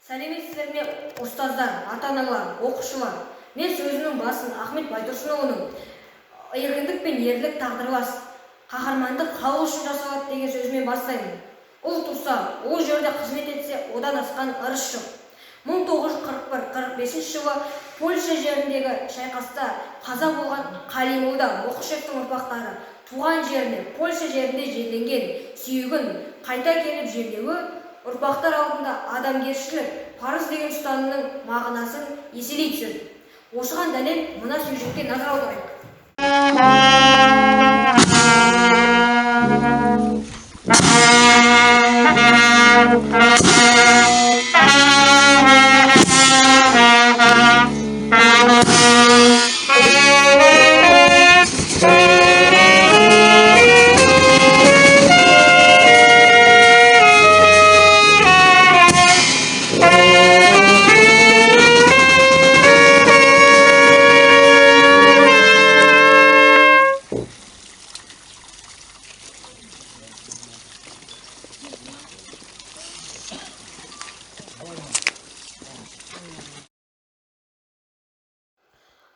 Сәлеметсіздер ме, ұстаздар, ата-аналар, оқушылар. Мен сөзінің басын Ахмет Байтұрсынұлының еркіндік пен ерлік тағдырлас, қаһармандық халық үшін жасалады деген сөзімен бастаймын. Ұл туса, ол жерде қызмет етсе, одан асқан ырыс жоқ. 1941-45 жылы Польша жеріндегі шайқаста қаза болған Қалимолда Мұқышевтің ұрпақтары туған жеріне, Польша жерінде жерленген сүйегін қайта келіп жерлеуі ұрпақтар алдында адамгершілік, парыз деген ұстанымның мағынасын еселей түседі. Осыған дәлел мына сюжетке назар аударайық.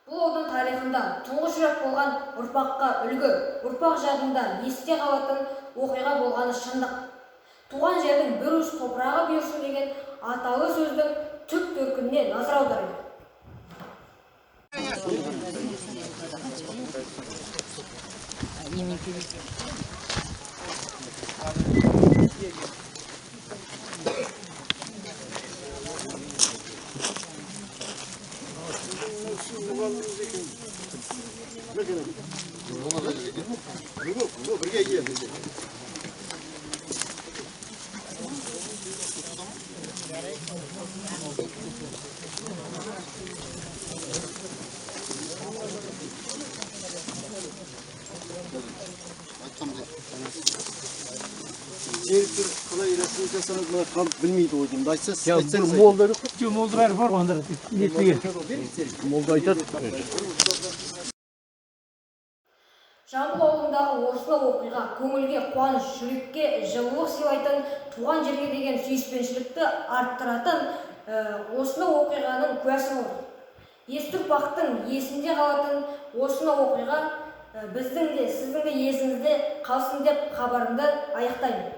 Бұл аудан тарихында тұңғыш рет болған ұрпаққа үлгі, ұрпақ жадында есте қалатын оқиға болғаны шындық. Туған жердің бір уыс топырағы бұйырсын деген аталы сөздің түп төркініне назар аударайық. Жеріктер қалай рәсім жасанып мына халық білмейді ғой деймін. Айтсаңыз, айтсаңыз. Молдары көп, молдары бар ондар. Молда айтады. Жамбыл ауылындағы осынау оқиға көңілге қуаныш, жүрекке жылылық сыйлайтын, туған жерге деген сүйіспеншілікті арттыратын осынау оқиғаның куәсі болды. Есті ұрпақтың есінде қалатын осынау оқиға біздің де, сіздің де есіңізде қалсын деп хабарымды аяқтаймын.